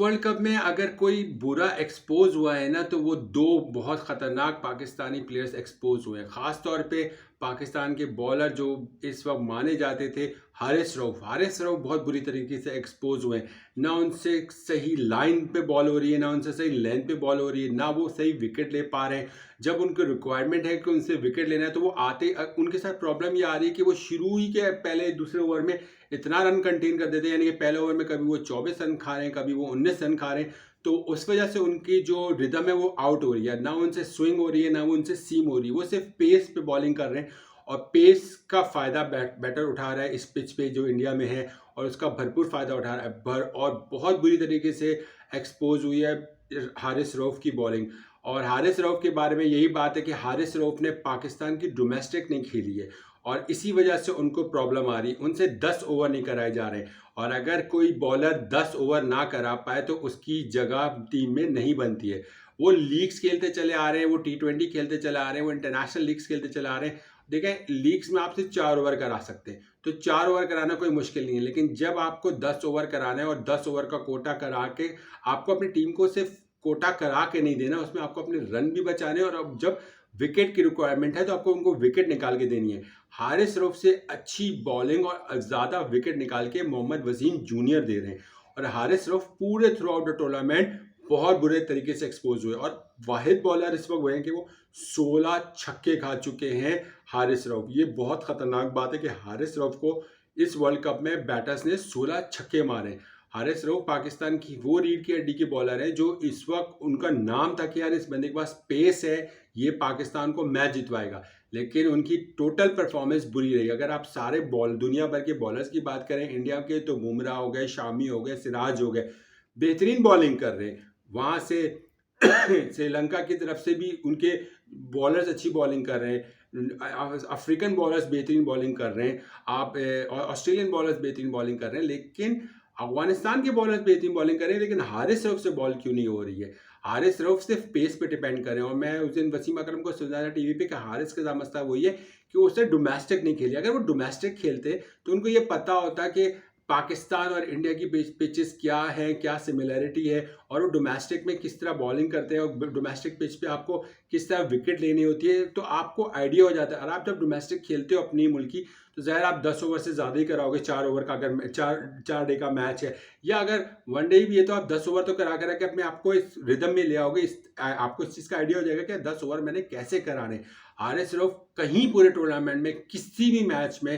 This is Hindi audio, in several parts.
वर्ल्ड कप में अगर कोई बुरा एक्सपोज हुआ है ना, तो वो दो बहुत खतरनाक पाकिस्तानी प्लेयर्स एक्सपोज हुए हैं। ख़ास तौर पे पाकिस्तान के बॉलर जो इस वक्त माने जाते थे, हारिस रऊफ बहुत बुरी तरीके से एक्सपोज हुए हैं। ना उनसे सही लाइन पे बॉल हो रही है, ना उनसे सही लेंथ पे बॉल हो रही है, ना वो सही विकेट ले पा रहे हैं। जब उनको रिक्वायरमेंट है कि उनसे विकेट लेना है, तो वो उनके साथ प्रॉब्लम ये आ रही है कि वो शुरू ही के पहले दूसरे ओवर में इतना रन कंटेन कर देते हैं, यानी कि पहले ओवर में कभी वो 24 रन खा रहे हैं, कभी वो 19 रन खा रहे हैं। तो उस वजह से उनकी जो रिदम है वो आउट हो रही है, ना उनसे स्विंग हो रही है, ना वो उनसे सीम हो रही है। वो सिर्फ पेस पे बॉलिंग कर रहे हैं और पेस का फायदा बैटर उठा रहा है इस पिच पे जो इंडिया में है, और उसका भरपूर फायदा उठा रहा है और बहुत बुरी तरीके से एक्सपोज हुई है हारिस रऊफ की बॉलिंग। और हारिस रऊफ के बारे में यही बात है कि हारिस रऊफ ने पाकिस्तान की डोमेस्टिक नहीं खेली है, और इसी वजह से उनको प्रॉब्लम आ रही है। उनसे 10 ओवर नहीं कराए जा रहे, और अगर कोई बॉलर 10 ओवर ना करा पाए तो उसकी जगह टीम में नहीं बनती है। वो लीग्स खेलते चले आ रहे हैं, वो T20 खेलते चले आ रहे हैं, वो इंटरनेशनल लीग्स खेलते चले आ रहे हैं। देखें, लीग्स में आप सिर्फ 4 ओवर करा सकते हैं, तो 4 ओवर कराना कोई मुश्किल नहीं है। लेकिन जब आपको 10 ओवर कराना है और 10 ओवर का कोटा करा के आपको अपनी टीम को सिर्फ कोटा करा के नहीं देना, उसमें आपको अपने रन भी बचाने हैं, और अब जब विकेट की रिक्वायरमेंट है तो आपको उनको विकेट निकाल के देनी है। हारिस रऊफ से अच्छी बॉलिंग और ज़्यादा विकेट निकाल के मोहम्मद वसीम जूनियर दे रहे हैं, और हारिस रऊफ पूरे थ्रू आउट द टूर्नामेंट बहुत बुरे तरीके से एक्सपोज हुए, और वाहिद बॉलर इस वक्त हुए हैं कि वो 16 छक्के खा चुके हैं हारिस रऊफ। ये बहुत खतरनाक बात है कि हारिस रऊफ को इस वर्ल्ड कप में बैटर्स ने 16 छक्के मारे। हारिस रऊफ पाकिस्तान की वो रीढ़ की हड्डी के बॉलर हैं जो इस वक्त उनका नाम था कि यार इस बंदे के पास पेस है, ये पाकिस्तान को मैच जितवाएगा। लेकिन उनकी टोटल परफॉर्मेंस बुरी रही। अगर आप सारे बॉल दुनिया भर के बॉलर्स की बात करें इंडिया के, तो बुमराह हो गए, शामी हो गए, सिराज हो गए, बेहतरीन बॉलिंग कर रहे हैं। वहाँ से श्रीलंका की तरफ से भी उनके बॉलर्स अच्छी बॉलिंग कर रहे हैं, अफ्रीकन बॉलर्स बेहतरीन बॉलिंग कर रहे हैं, आप ऑस्ट्रेलियन बॉलर्स बेहतरीन बॉलिंग कर रहे हैं। लेकिन अफगानिस्तान के बॉलर्स बेहतरीन बॉलिंग कर रहे हैं, लेकिन हारिस रऊफ से बॉल क्यों नहीं हो रही है? हारिस रऊफ सिर्फ पेस पे डिपेंड कर रहे हैं। और मैं उस दिन वसीम अकरम को सुना था टीवी पे कि हारिस के साथ मसला वही है कि उसने डोमेस्टिक नहीं खेली। अगर वो डोमेस्टिक खेलते तो उनको ये पता होता कि पाकिस्तान और इंडिया की पिचेस क्या है, क्या सिमिलैरिटी है, और वो डोमेस्टिक में किस तरह बॉलिंग करते हैं, और डोमेस्टिक पिच पे आपको किस तरह विकेट लेनी होती है, तो आपको आइडिया हो जाता है। और आप जब डोमेस्टिक खेलते हो अपनी मुल्क की, तो ज़ाहिर आप 10 ओवर से ज़्यादा ही कराओगे। 4 ओवर का अगर चार डे का मैच है, या अगर वनडे भी है, तो आप 10 ओवर तो करा के अपने आपको इस रिदम में ले आओगे। आपको इस चीज़ का आइडिया हो जाएगा कि 10 ओवर मैंने कैसे कराने। हारिस रऊफ कहीं पूरे टूर्नामेंट में किसी भी मैच में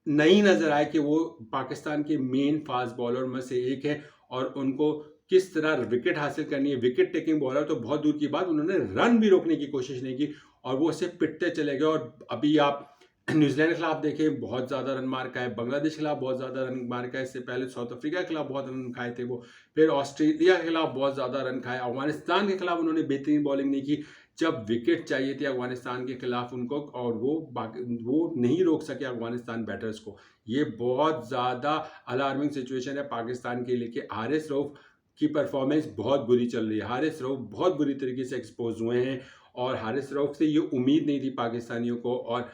नहीं नजर आए कि वो पाकिस्तान के मेन फास्ट बॉलर में से एक है, और उनको किस तरह विकेट हासिल करनी है। विकेट टेकिंग बॉलर तो बहुत दूर की बात, उन्होंने रन भी रोकने की कोशिश नहीं की, और वो उसे पिटते चले गए। और अभी आप न्यूजीलैंड के खिलाफ देखें, बहुत ज़्यादा रन मार का है, बांग्लादेश के खिलाफ बहुत ज़्यादा रन मार का है, इससे पहले साउथ अफ्रीका के खिलाफ बहुत रन खाए थे वो, फिर ऑस्ट्रेलिया के खिलाफ बहुत ज़्यादा रन खाए, अफगानिस्तान के खिलाफ उन्होंने बेहतरीन बॉलिंग नहीं की जब विकेट चाहिए थी अफगानिस्तान के खिलाफ उनको, और वो नहीं रोक सके अफगानिस्तान बैटर्स को। ये बहुत ज़्यादा अलार्मिंग सिचुएशन है पाकिस्तान के लिए कि हारिस रऊफ की परफॉर्मेंस बहुत बुरी चल रही है। हारिस रऊफ बहुत बुरी तरीके से एक्सपोज हुए हैं, और हारिस रऊफ से ये उम्मीद नहीं थी पाकिस्तानियों को। और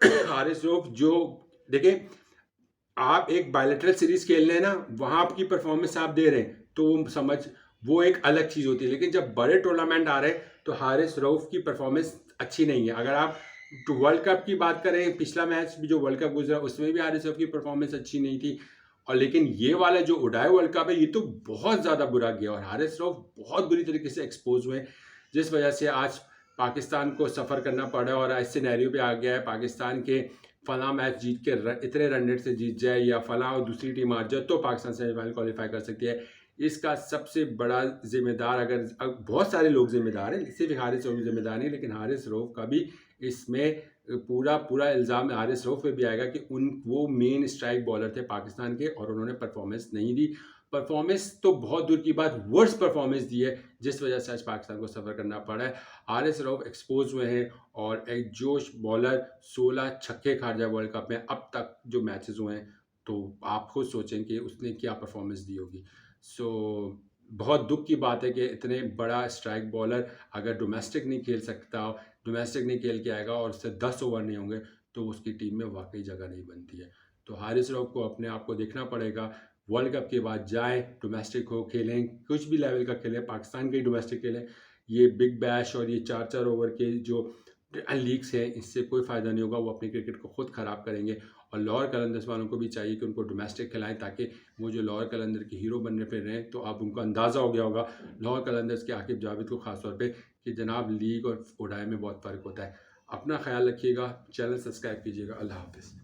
हारिस रऊफ जो, देखिए, आप एक बायलैटरल सीरीज खेल रहे हैं ना, वहां आपकी परफॉर्मेंस आप दे रहे हैं तो वो एक अलग चीज होती है। लेकिन जब बड़े टूर्नामेंट आ रहे हैं तो हारिस रऊफ की परफॉर्मेंस अच्छी नहीं है। अगर आप वर्ल्ड कप की बात करें, पिछला मैच भी जो वर्ल्ड कप गुजरा उसमें भी हारिस रऊफ की परफॉर्मेंस अच्छी नहीं थी, और लेकिन ये वाला जो उडाई वर्ल्ड कप है ये तो बहुत ज्यादा बुरा गया, और हारिस रऊफ बहुत बुरी तरीके से एक्सपोज हुए, जिस वजह से आज पाकिस्तान को सफ़र करना पड़ा। और इस सिनेरियो पे आ गया है पाकिस्तान के फला मैच जीत के इतने रन रेट से जीत जाए, या फला और दूसरी टीम हार जाए, तो पाकिस्तान सेमीफाइनल क्वालिफाई कर सकती है। इसका सबसे बड़ा जिम्मेदार, अगर बहुत सारे लोग जिम्मेदार हैं, सिर्फ हारिस रऊफ जिम्मेदार नहीं, लेकिन हारिस रऊफ का भी इसमें पूरा पूरा इल्ज़ाम हारिस रऊफ पे भी आएगा कि वो मेन स्ट्राइक बॉलर थे पाकिस्तान के, और उन्होंने परफॉर्मेंस नहीं दी। परफॉर्मेंस तो बहुत दूर की बात, वर्स्ट परफॉर्मेंस दी है, जिस वजह से आज पाकिस्तान को सफ़र करना पड़ा है। हारिस रऊफ एक्सपोज हुए हैं, और एक जोश बॉलर 16 छक्के खा जाए वर्ल्ड कप में अब तक जो मैचेस हुए हैं, तो आप खुद सोचें कि उसने क्या परफॉर्मेंस दी होगी। सो बहुत दुख की बात है कि इतने बड़ा स्ट्राइक बॉलर अगर डोमेस्टिक नहीं खेल सकता, डोमेस्टिक नहीं खेल के आएगा और उससे 10 ओवर नहीं होंगे, तो उसकी टीम में वाकई जगह नहीं बनती है। तो हारिस रऊफ को अपने आप को देखना पड़ेगा, वर्ल्ड कप के बाद जाएं, डोमेस्टिक हो खेलें, कुछ भी लेवल का खेलें, पाकिस्तान के ही डोमेस्टिक खेलें। ये बिग बैश और ये 4-4 ओवर के जो लीग्स हैं, इससे कोई फ़ायदा नहीं होगा। वो अपने क्रिकेट को खुद ख़राब करेंगे। और लाहौर कलंदर्स वालों को भी चाहिए कि उनको डोमेस्टिक खिलाएं, ताकि वो जो लाहौर कलंदर के हीरो बनने फिर रहे हैं, तो अब उनको अंदाज़ा हो गया होगा लाहौर कलंदर्स के आकिब जावेद को ख़ास तौर पे कि जनाब लीग और उड़ाई में बहुत फ़र्क होता है। अपना ख्याल रखिएगा, चैनल सब्सक्राइब कीजिएगा। अल्लाह हाफ़िज़।